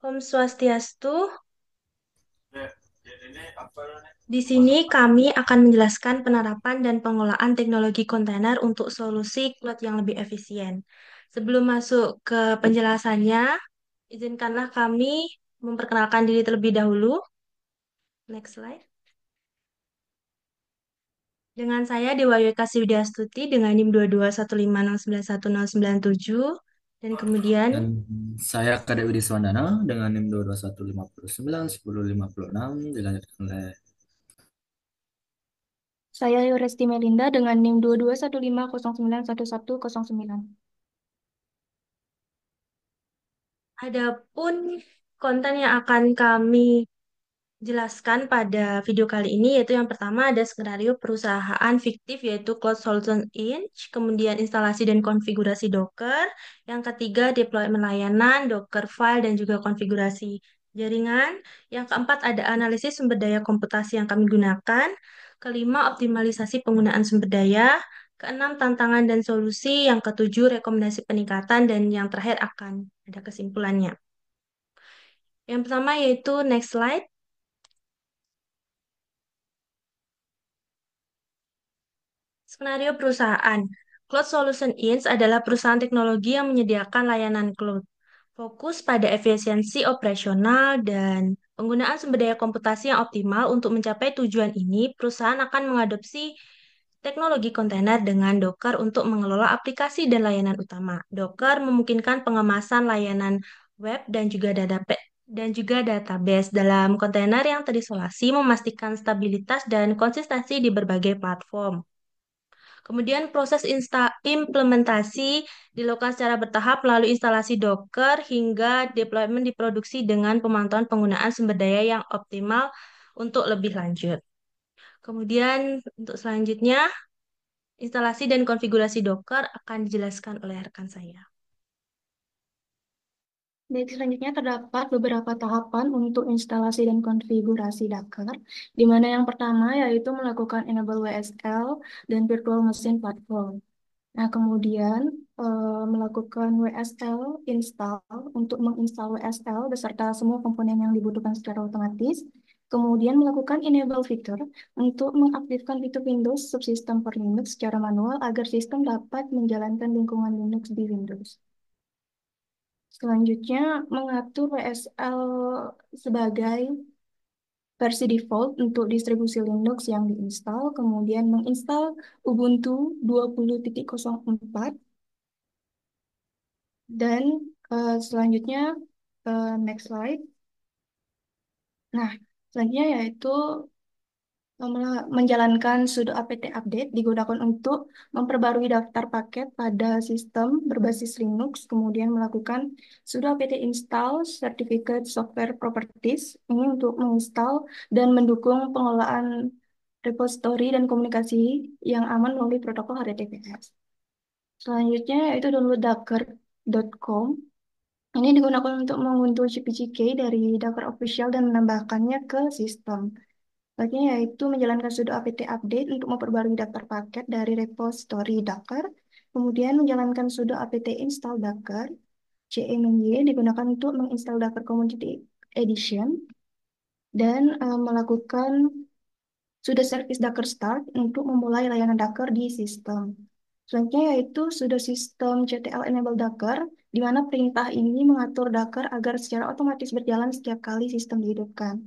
Om Swastiastu, di sini kami akan menjelaskan penerapan dan pengelolaan teknologi kontainer untuk solusi cloud yang lebih efisien. Sebelum masuk ke penjelasannya, izinkanlah kami memperkenalkan diri terlebih dahulu. Next slide. Dengan saya Dewa Yuka Widyastuti dengan NIM 22150919097 dan kemudian Dan saya Kadek Widi Swandana dengan NIM 221591056 dilanjutkan oleh Saya Yoresti Melinda dengan NIM 2215091109. adapun konten yang akan kami jelaskan pada video kali ini yaitu yang pertama ada skenario perusahaan fiktif yaitu Cloud Solution Inc, kemudian instalasi dan konfigurasi Docker, yang ketiga deployment layanan, Docker file dan juga konfigurasi jaringan, yang keempat ada analisis sumber daya komputasi yang kami gunakan, kelima optimalisasi penggunaan sumber daya, keenam tantangan dan solusi, yang ketujuh rekomendasi peningkatan dan yang terakhir akan ada kesimpulannya. Yang pertama yaitu next slide. Skenario perusahaan. Cloud Solution Inc. adalah perusahaan teknologi yang menyediakan layanan cloud. Fokus pada efisiensi operasional dan penggunaan sumber daya komputasi yang optimal. Untuk mencapai tujuan ini, perusahaan akan mengadopsi teknologi kontainer dengan Docker untuk mengelola aplikasi dan layanan utama. Docker memungkinkan pengemasan layanan web dan juga database dalam kontainer yang terisolasi, memastikan stabilitas dan konsistensi di berbagai platform. Kemudian proses implementasi dilakukan secara bertahap melalui instalasi Docker hingga deployment diproduksi dengan pemantauan penggunaan sumber daya yang optimal untuk lebih lanjut. Kemudian untuk selanjutnya, instalasi dan konfigurasi Docker akan dijelaskan oleh rekan saya. Baik, selanjutnya terdapat beberapa tahapan untuk instalasi dan konfigurasi Docker, di mana yang pertama yaitu melakukan enable WSL dan virtual machine platform. Nah, kemudian melakukan WSL install untuk menginstal WSL beserta semua komponen yang dibutuhkan secara otomatis. Kemudian melakukan enable fitur untuk mengaktifkan fitur Windows subsystem per Linux secara manual agar sistem dapat menjalankan lingkungan Linux di Windows. Selanjutnya, mengatur WSL sebagai versi default untuk distribusi Linux yang diinstal, kemudian menginstal Ubuntu 20.04, dan selanjutnya, next slide. Nah, selanjutnya yaitu menjalankan sudo apt update digunakan untuk memperbarui daftar paket pada sistem berbasis Linux, kemudian melakukan sudo apt install certificate software properties ini untuk menginstal dan mendukung pengelolaan repository dan komunikasi yang aman melalui protokol HTTPS. Selanjutnya yaitu download docker.com. Ini digunakan untuk mengunduh CPCK dari Docker official dan menambahkannya ke sistem. Selanjutnya yaitu menjalankan sudo apt update untuk memperbarui daftar paket dari repository Docker. Kemudian menjalankan sudo apt install Docker. CMY digunakan untuk menginstal Docker Community Edition. Dan melakukan sudo service Docker start untuk memulai layanan Docker di sistem. Selanjutnya yaitu sudo system ctl enable Docker, di mana perintah ini mengatur Docker agar secara otomatis berjalan setiap kali sistem dihidupkan.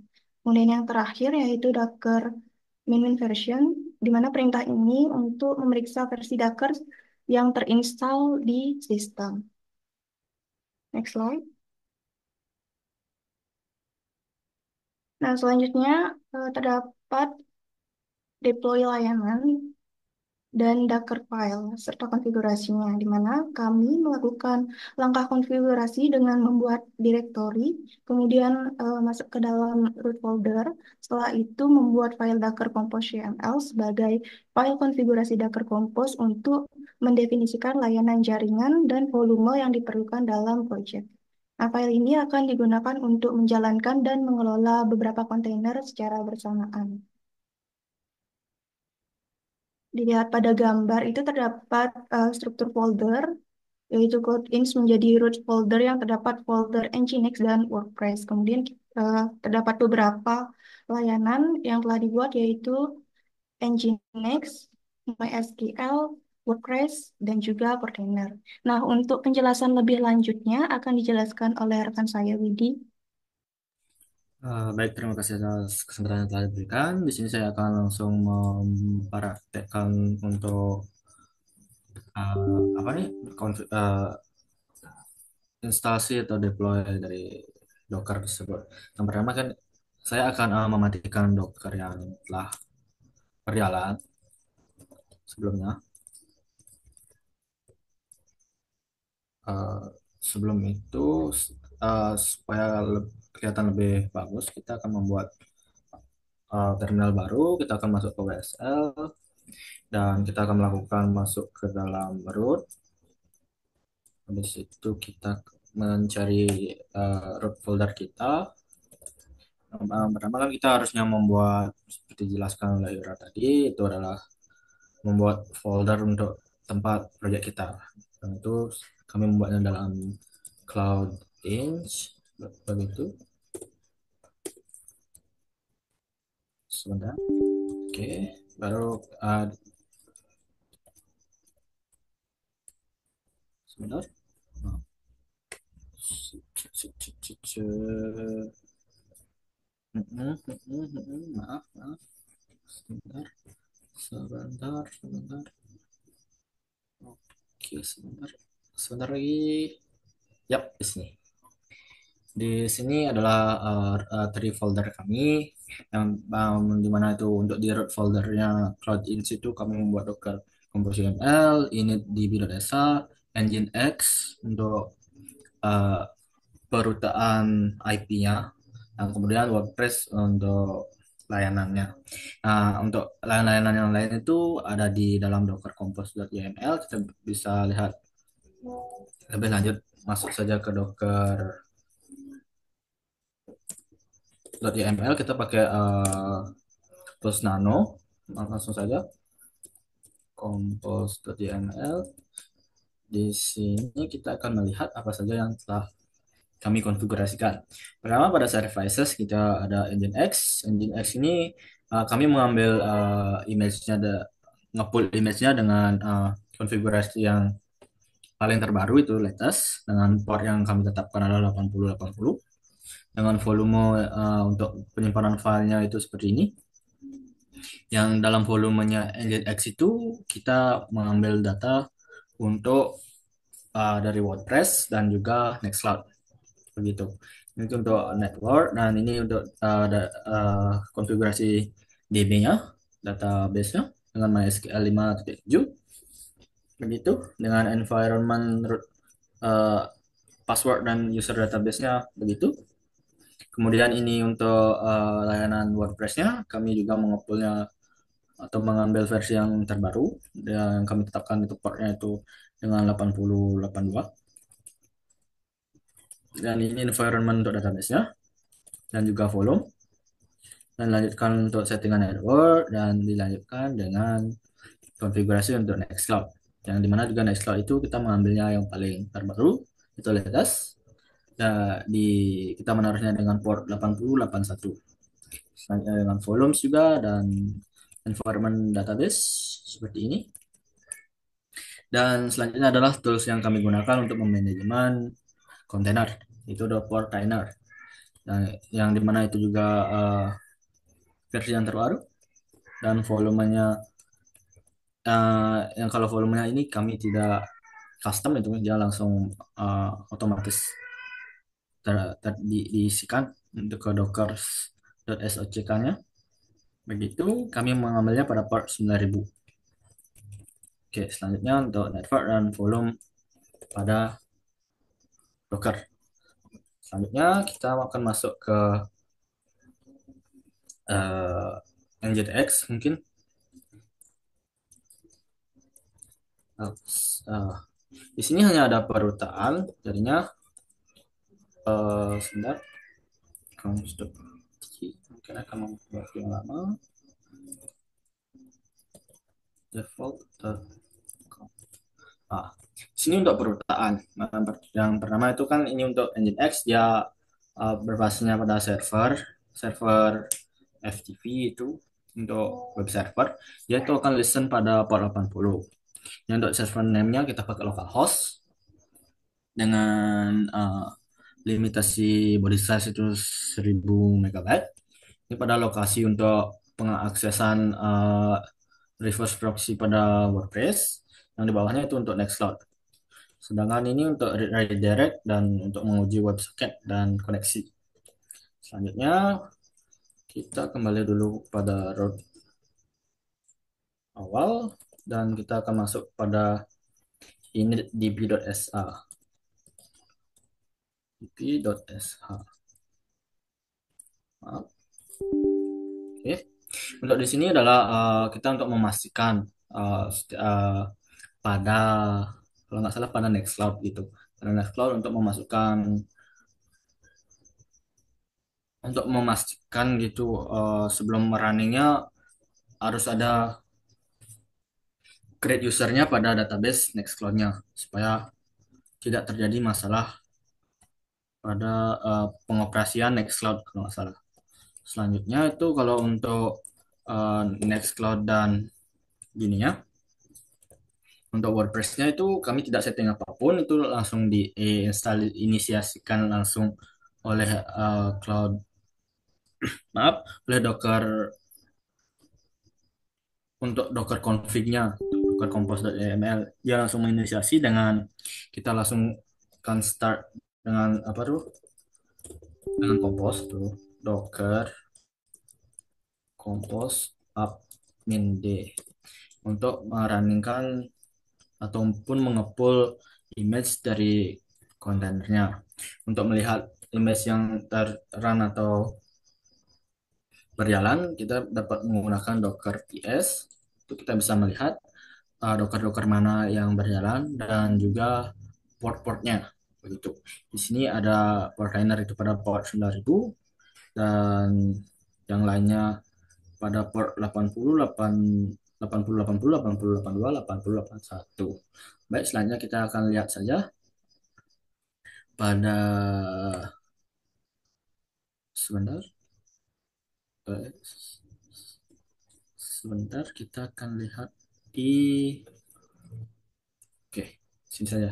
Kemudian yang terakhir yaitu Docker min version, di mana perintah ini untuk memeriksa versi Docker yang terinstall di sistem. Next slide. Nah, selanjutnya terdapat deploy layanan dan Docker file serta konfigurasinya, di mana kami melakukan langkah konfigurasi dengan membuat directory, kemudian masuk ke dalam root folder. Setelah itu membuat file Docker Compose YAML sebagai file konfigurasi Docker Compose untuk mendefinisikan layanan jaringan dan volume yang diperlukan dalam project. Nah, file ini akan digunakan untuk menjalankan dan mengelola beberapa kontainer secara bersamaan. Dilihat pada gambar itu terdapat struktur folder yaitu Cloudinst menjadi root folder yang terdapat folder Nginx dan WordPress. Kemudian terdapat beberapa layanan yang telah dibuat yaitu Nginx, MySQL, WordPress, dan juga Container. Nah, untuk penjelasan lebih lanjutnya akan dijelaskan oleh rekan saya, Widi. Baik, terima kasih atas kesempatan yang telah diberikan. Di sini saya akan langsung mempraktekkan untuk apa nih instalasi atau deploy dari Docker tersebut. Yang pertama kan saya akan mematikan Docker yang telah berjalan sebelumnya. Eh, Sebelum itu supaya kelihatan lebih bagus, kita akan membuat terminal baru. Kita akan masuk ke WSL dan kita akan melakukan masuk ke dalam root. Habis itu kita mencari root folder kita. Pertama kan kita harusnya membuat seperti dijelaskan oleh Ira tadi, itu adalah membuat folder untuk tempat proyek kita. Dan itu kami membuatnya dalam Cloud Inch begitu. Sebentar. Oke, baru sebentar. Nah, maaf, maaf. Sebentar, sebentar, sebentar. Oke, sebentar. Sebentar lagi. Yap, di sini. Di sini adalah three folder kami yang di mana itu untuk di root foldernya Cloud Inch itu kami membuat Docker Compose YML, init db.sa, Nginx untuk uh, perutaan IP-nya, dan kemudian WordPress untuk layanannya. Nah, untuk layanan-layanan yang lain itu ada di dalam Docker Compose.yml. Kita bisa lihat lebih lanjut, masuk saja ke Docker.yml. Kita pakai tools Nano, langsung saja Compose.yml. Di sini kita akan melihat apa saja yang telah kami konfigurasikan. Pertama, pada services kita ada Nginx. Nginx ini kami mengambil image-nya, ngepull image-nya dengan konfigurasi yang paling terbaru itu latest, dengan port yang kami tetapkan adalah 8080, dengan volume untuk penyimpanan filenya itu seperti ini. Yang dalam volumenya Nginx itu kita mengambil data untuk dari WordPress dan juga Nextcloud begitu. Ini untuk network dan ini untuk konfigurasi DB-nya, database-nya dengan MySQL 5.7 begitu, dengan environment root, eh, password dan user database-nya begitu. Kemudian ini untuk layanan WordPress-nya, kami juga menguploadnya atau mengambil versi yang terbaru yang kami tetapkan itu portnya itu dengan 8082, dan ini environment untuk database-nya dan juga volume, dan lanjutkan untuk settingan network, dan dilanjutkan dengan konfigurasi untuk Nextcloud, yang dimana juga Nextcloud itu kita mengambilnya yang paling terbaru itu latest, dan kita menaruhnya dengan port 8081. Selanjutnya dengan volumes juga dan environment database seperti ini. Dan selanjutnya adalah tools yang kami gunakan untuk memanajemen kontainer, itu the Portainer. Nah, yang dimana itu juga versi yang terbaru, dan volumenya yang kalau volumenya ini kami tidak custom, itu dia langsung otomatis diisikan untuk ke docker.sock-nya begitu. Kami mengambilnya pada port 9000. Oke, selanjutnya untuk network dan volume pada docker. Selanjutnya kita akan masuk ke uh, Nginx mungkin. Uh, di sini hanya ada perutaan, jadinya sebentar, mungkin akan membuat yang lama. Default. Ah, di sini untuk perutaan. Nah, yang pertama itu kan ini untuk Nginx dia berbasisnya pada server FTP itu untuk web server. Dia itu akan listen pada port 80. Yang untuk server name-nya kita pakai localhost dengan limitasi body size itu 1000 megabyte. Ini pada lokasi untuk pengaksesan reverse proxy pada WordPress. Yang di bawahnya itu untuk Nextcloud. Sedangkan ini untuk redirect dan untuk menguji WebSocket dan koneksi. Selanjutnya kita kembali dulu pada root awal dan kita akan masuk pada ini db.sh. db.sh. Maaf. Oke. Untuk di sini adalah kita untuk memastikan pada kalau nggak salah pada Nextcloud gitu. Pada Nextcloud untuk memastikan gitu sebelum runningnya harus ada create usernya pada database Nextcloud-nya supaya tidak terjadi masalah pada pengoperasian Nextcloud kalau nggak salah. Selanjutnya itu kalau untuk Nextcloud dan gininya, untuk WordPress-nya itu kami tidak setting apapun, itu langsung diinstal inisiasikan langsung oleh cloud, maaf, oleh Docker untuk Docker config-nya, Docker compose.yml. Dia langsung menginisiasi dengan kita langsung kan start dengan apa tuh? Dengan compose tuh Docker compose admin d untuk merunningkan ataupun mengepul image dari kontainernya. Untuk melihat image yang terrun atau berjalan, kita dapat menggunakan Docker ps. Itu kita bisa melihat Docker-Docker mana yang berjalan dan juga port-portnya. Begitu. Di sini ada portainer itu pada port 9000 dan yang lainnya pada port 80, 80, 80, 80, 82, 80, 81. Baik, selanjutnya kita akan lihat saja pada sebentar. Eh, Sebentar kita akan lihat di oke, sini saja.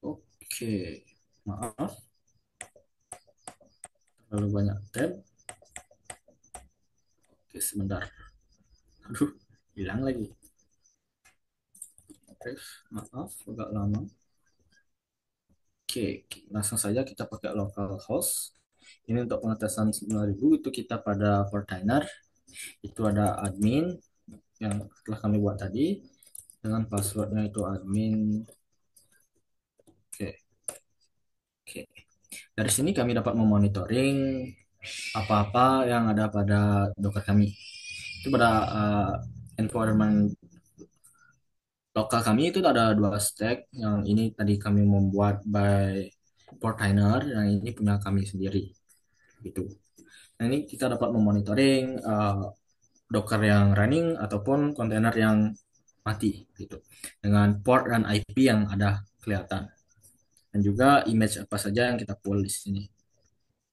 Oke, maaf terlalu banyak tab. Oke, sebentar. Aduh, hilang lagi. Oke, maaf agak lama. Oke, langsung saja kita pakai localhost. Ini untuk pengetesan 9000 itu kita pada portainer. Itu ada admin yang telah kami buat tadi dengan passwordnya itu admin. Oke, oke. Dari sini kami dapat memonitoring apa-apa yang ada pada Docker kami. Itu pada environment lokal kami itu ada dua stack. Yang ini tadi kami membuat by Portainer, yang ini punya kami sendiri. Gitu. Nah, ini kita dapat memonitoring Docker yang running ataupun kontainer yang mati gitu. Dengan port dan IP yang ada kelihatan. Dan juga image apa saja yang kita pull di sini.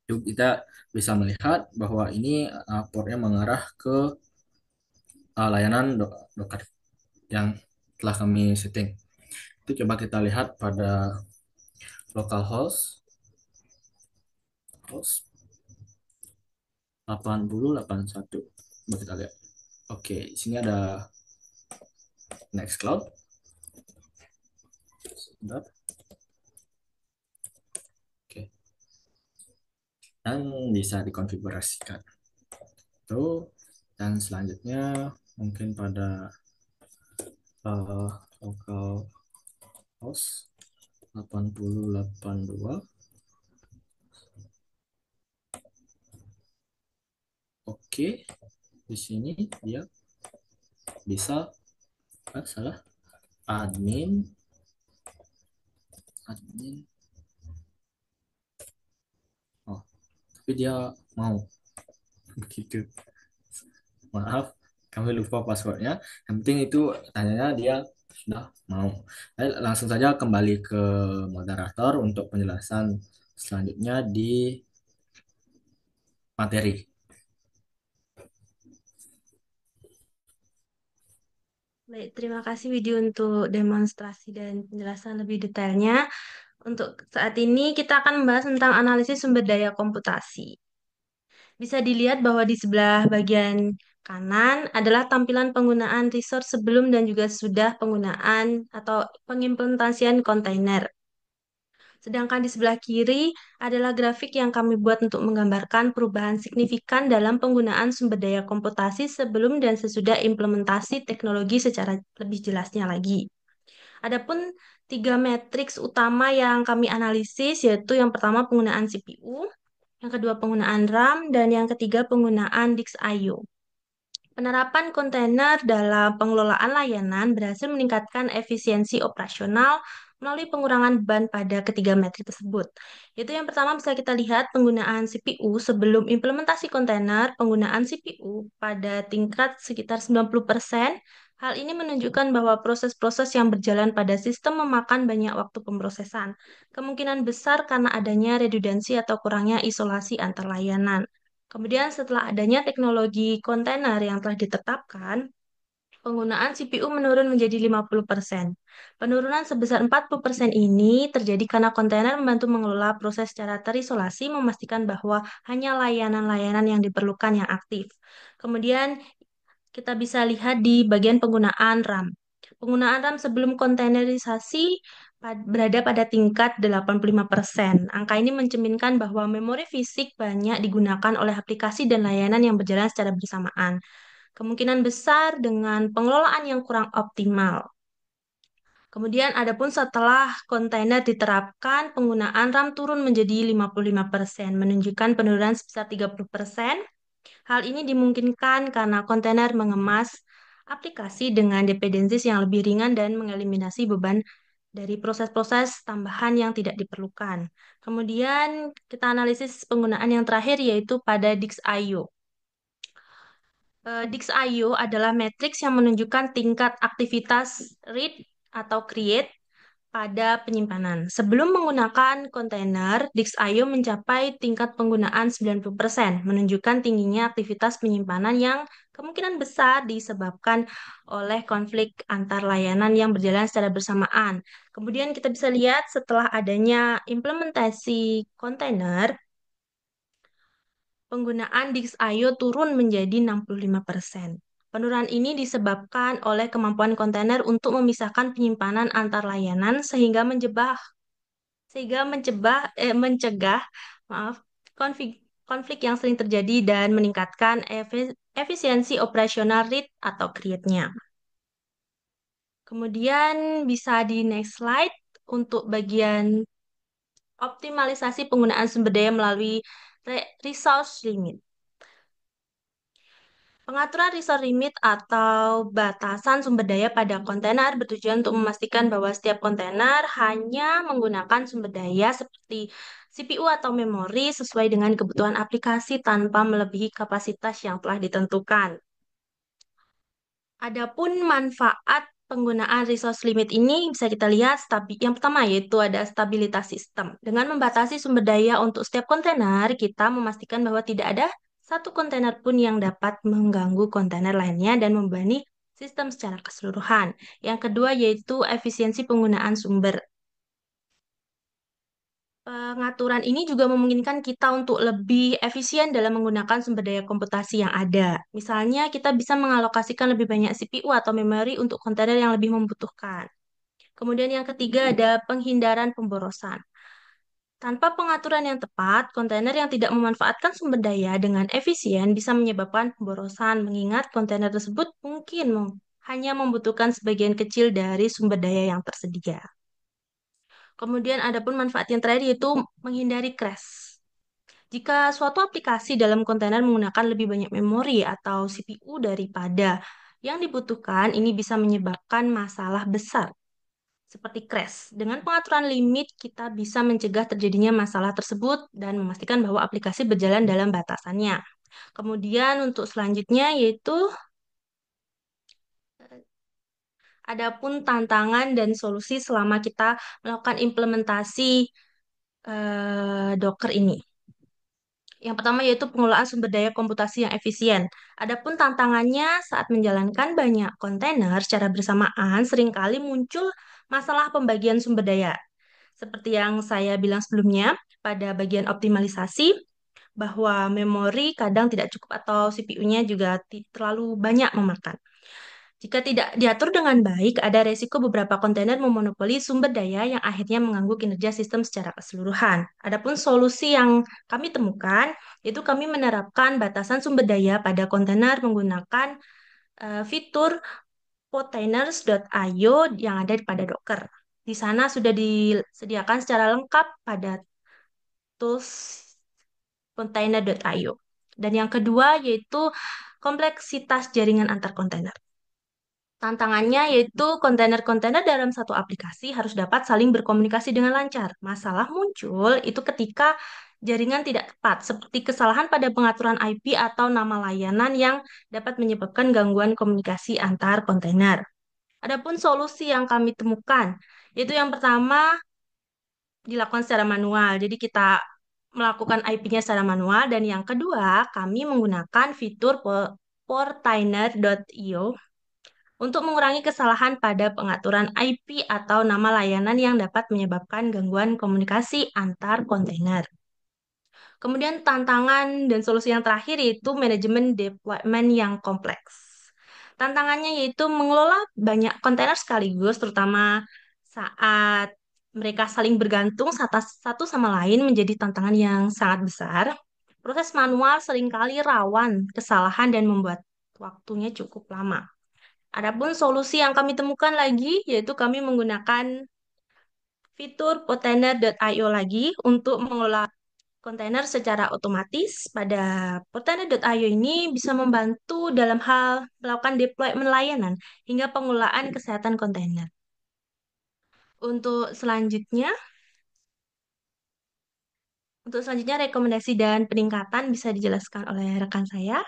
Itu kita bisa melihat bahwa ini portnya mengarah ke layanan Docker yang telah kami setting. Itu coba kita lihat pada localhost host 8081. Coba kita lihat. Oke, di sini ada Nextcloud. Sebentar. Oke, dan bisa dikonfigurasikan. Itu dan selanjutnya mungkin pada localhost 8082. Oke, di sini dia bisa salah admin. Oh, tapi dia mau begitu. Maaf, kami lupa passwordnya. Yang penting itu tanyanya dia sudah mau. Baik, langsung saja kembali ke moderator untuk penjelasan selanjutnya di materi. Baik, terima kasih video untuk demonstrasi dan penjelasan lebih detailnya. Untuk saat ini kita akan membahas tentang analisis sumber daya komputasi. Bisa dilihat bahwa di sebelah bagian kanan adalah tampilan penggunaan resource sebelum dan juga sudah penggunaan atau pengimplementasian kontainer. Sedangkan di sebelah kiri adalah grafik yang kami buat untuk menggambarkan perubahan signifikan dalam penggunaan sumber daya komputasi sebelum dan sesudah implementasi teknologi secara lebih jelasnya lagi. Adapun tiga matriks utama yang kami analisis yaitu yang pertama penggunaan CPU, yang kedua penggunaan RAM, dan yang ketiga penggunaan disk I/O. Penerapan kontainer dalam pengelolaan layanan berhasil meningkatkan efisiensi operasional melalui pengurangan beban pada ketiga metrik tersebut. Yaitu yang pertama bisa kita lihat penggunaan CPU sebelum implementasi kontainer, penggunaan CPU pada tingkat sekitar 90%. Hal ini menunjukkan bahwa proses-proses yang berjalan pada sistem memakan banyak waktu pemrosesan. Kemungkinan besar karena adanya redundansi atau kurangnya isolasi antar layanan. Kemudian setelah adanya teknologi kontainer yang telah ditetapkan, penggunaan CPU menurun menjadi 50%. Penurunan sebesar 40% ini terjadi karena kontainer membantu mengelola proses secara terisolasi, memastikan bahwa hanya layanan-layanan yang diperlukan yang aktif. Kemudian kita bisa lihat di bagian penggunaan RAM. Penggunaan RAM sebelum kontainerisasi berada pada tingkat 85%. Angka ini mencerminkan bahwa memori fisik banyak digunakan oleh aplikasi dan layanan yang berjalan secara bersamaan. Kemungkinan besar dengan pengelolaan yang kurang optimal. Kemudian adapun setelah kontainer diterapkan, penggunaan RAM turun menjadi 55%, menunjukkan penurunan sebesar 30%. Hal ini dimungkinkan karena kontainer mengemas aplikasi dengan dependencies yang lebih ringan dan mengeliminasi beban dari proses-proses tambahan yang tidak diperlukan. Kemudian kita analisis penggunaan yang terakhir yaitu pada disk I/O. Disk I/O adalah matriks yang menunjukkan tingkat aktivitas read atau create pada penyimpanan. Sebelum menggunakan kontainer, disk I/O mencapai tingkat penggunaan 90%, menunjukkan tingginya aktivitas penyimpanan yang kemungkinan besar disebabkan oleh konflik antar layanan yang berjalan secara bersamaan. Kemudian kita bisa lihat setelah adanya implementasi kontainer, penggunaan disk I/O turun menjadi 65%. Penurunan ini disebabkan oleh kemampuan kontainer untuk memisahkan penyimpanan antar layanan mencegah maaf konflik yang sering terjadi dan meningkatkan efisiensi operasional read atau create-nya. Kemudian bisa di next slide untuk bagian optimalisasi penggunaan sumber daya melalui resource limit. Pengaturan resource limit atau batasan sumber daya pada kontainer bertujuan untuk memastikan bahwa setiap kontainer hanya menggunakan sumber daya seperti CPU atau memori sesuai dengan kebutuhan aplikasi tanpa melebihi kapasitas yang telah ditentukan. Adapun manfaat penggunaan resource limit ini bisa kita lihat yang pertama yaitu ada stabilitas sistem. Dengan membatasi sumber daya untuk setiap kontainer, kita memastikan bahwa tidak ada satu kontainer pun yang dapat mengganggu kontainer lainnya dan membebani sistem secara keseluruhan. Yang kedua yaitu efisiensi penggunaan sumber. Pengaturan ini juga memungkinkan kita untuk lebih efisien dalam menggunakan sumber daya komputasi yang ada. Misalnya, kita bisa mengalokasikan lebih banyak CPU atau memori untuk kontainer yang lebih membutuhkan. Kemudian yang ketiga ada penghindaran pemborosan. Tanpa pengaturan yang tepat, kontainer yang tidak memanfaatkan sumber daya dengan efisien bisa menyebabkan pemborosan, mengingat kontainer tersebut mungkin hanya membutuhkan sebagian kecil dari sumber daya yang tersedia. Kemudian ada pun manfaat yang terakhir yaitu menghindari crash. Jika suatu aplikasi dalam kontainer menggunakan lebih banyak memori atau CPU daripada yang dibutuhkan, ini bisa menyebabkan masalah besar seperti crash. Dengan pengaturan limit, kita bisa mencegah terjadinya masalah tersebut dan memastikan bahwa aplikasi berjalan dalam batasannya. Kemudian untuk selanjutnya yaitu Adapun tantangan dan solusi selama kita melakukan implementasi Docker ini. Yang pertama yaitu pengelolaan sumber daya komputasi yang efisien. Adapun tantangannya saat menjalankan banyak kontainer secara bersamaan, seringkali muncul masalah pembagian sumber daya. Seperti yang saya bilang sebelumnya, pada bagian optimalisasi, bahwa memori kadang tidak cukup atau CPU-nya juga terlalu banyak memakan. Jika tidak diatur dengan baik, ada resiko beberapa kontainer memonopoli sumber daya yang akhirnya mengganggu kinerja sistem secara keseluruhan. Adapun solusi yang kami temukan, yaitu kami menerapkan batasan sumber daya pada kontainer menggunakan fitur containers.io yang ada pada Docker. Di sana sudah disediakan secara lengkap pada tools container.io. Dan yang kedua yaitu kompleksitas jaringan antar kontainer. Tantangannya yaitu kontainer-kontainer dalam satu aplikasi harus dapat saling berkomunikasi dengan lancar. Masalah muncul itu ketika jaringan tidak tepat, seperti kesalahan pada pengaturan IP atau nama layanan yang dapat menyebabkan gangguan komunikasi antar kontainer. Adapun solusi yang kami temukan, yaitu yang pertama dilakukan secara manual. Jadi kita melakukan IP-nya secara manual dan yang kedua kami menggunakan fitur portainer.io untuk mengurangi kesalahan pada pengaturan IP atau nama layanan yang dapat menyebabkan gangguan komunikasi antar kontainer. Kemudian tantangan dan solusi yang terakhir yaitu manajemen deployment yang kompleks. Tantangannya yaitu mengelola banyak kontainer sekaligus, terutama saat mereka saling bergantung satu sama lain menjadi tantangan yang sangat besar. Proses manual seringkali rawan kesalahan dan membuat waktunya cukup lama. Adapun solusi yang kami temukan lagi, yaitu kami menggunakan fitur container.io lagi untuk mengelola kontainer secara otomatis. Pada container.io ini bisa membantu dalam hal melakukan deployment layanan hingga pengelolaan kesehatan kontainer. Untuk selanjutnya, rekomendasi dan peningkatan bisa dijelaskan oleh rekan saya.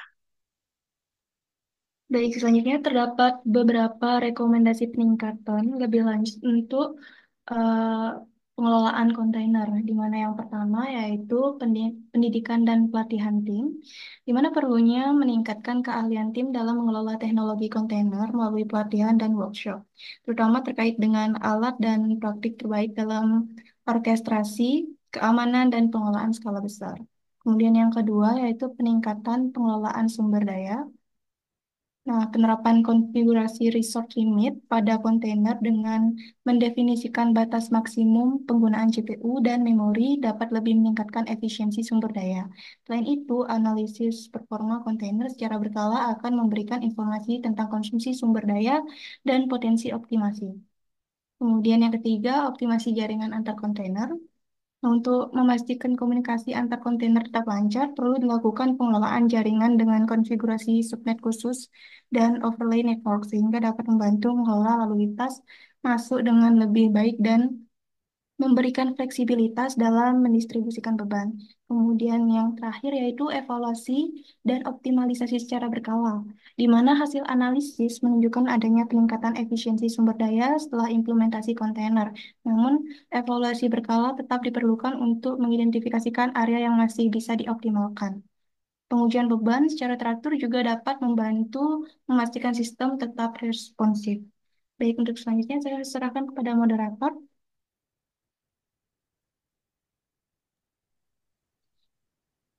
Baik, selanjutnya terdapat beberapa rekomendasi peningkatan lebih lanjut untuk eh, pengelolaan kontainer, di mana yang pertama yaitu pendidikan dan pelatihan tim, di mana perlunya meningkatkan keahlian tim dalam mengelola teknologi kontainer melalui pelatihan dan workshop, terutama terkait dengan alat dan praktik terbaik dalam orkestrasi, keamanan, dan pengelolaan skala besar. Kemudian yang kedua yaitu peningkatan pengelolaan sumber daya. Nah, penerapan konfigurasi resource limit pada kontainer dengan mendefinisikan batas maksimum penggunaan CPU dan memori dapat lebih meningkatkan efisiensi sumber daya. Selain itu, analisis performa kontainer secara berkala akan memberikan informasi tentang konsumsi sumber daya dan potensi optimasi. Kemudian yang ketiga, optimasi jaringan antar kontainer. Nah, untuk memastikan komunikasi antar kontainer tetap lancar, perlu dilakukan pengelolaan jaringan dengan konfigurasi subnet khusus dan overlay network sehingga dapat membantu mengelola lalu lintas masuk dengan lebih baik dan memberikan fleksibilitas dalam mendistribusikan beban. Kemudian yang terakhir yaitu evaluasi dan optimalisasi secara berkala, di mana hasil analisis menunjukkan adanya peningkatan efisiensi sumber daya setelah implementasi kontainer. Namun, evaluasi berkala tetap diperlukan untuk mengidentifikasikan area yang masih bisa dioptimalkan. Pengujian beban secara teratur juga dapat membantu memastikan sistem tetap responsif. Baik, untuk selanjutnya saya serahkan kepada moderator.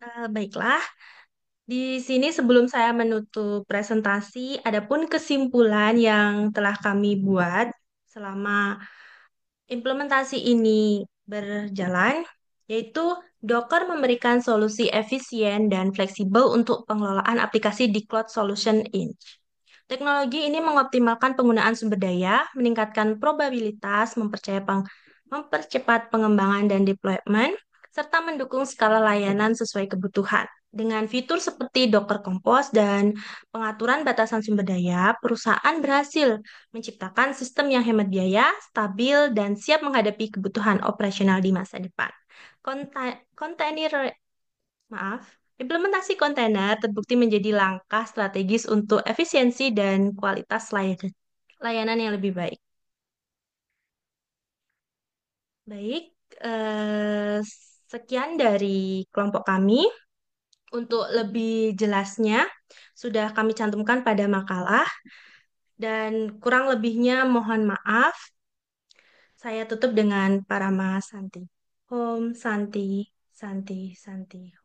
Baiklah, di sini sebelum saya menutup presentasi, adapun kesimpulan yang telah kami buat selama implementasi ini berjalan, yaitu Docker memberikan solusi efisien dan fleksibel untuk pengelolaan aplikasi di Cloud Solution Inc. Teknologi ini mengoptimalkan penggunaan sumber daya, meningkatkan probabilitas, mempercepat pengembangan dan deployment, serta mendukung skala layanan sesuai kebutuhan. Dengan fitur seperti Docker Compose dan pengaturan batasan sumber daya, perusahaan berhasil menciptakan sistem yang hemat biaya, stabil, dan siap menghadapi kebutuhan operasional di masa depan. Kontainer, implementasi kontainer terbukti menjadi langkah strategis untuk efisiensi dan kualitas layanan. layanan yang lebih baik. Baik, eh, sekian dari kelompok kami. Untuk lebih jelasnya, sudah kami cantumkan pada makalah, dan kurang lebihnya mohon maaf. Saya tutup dengan Parama Santi. Om Santi, Santi, Santi.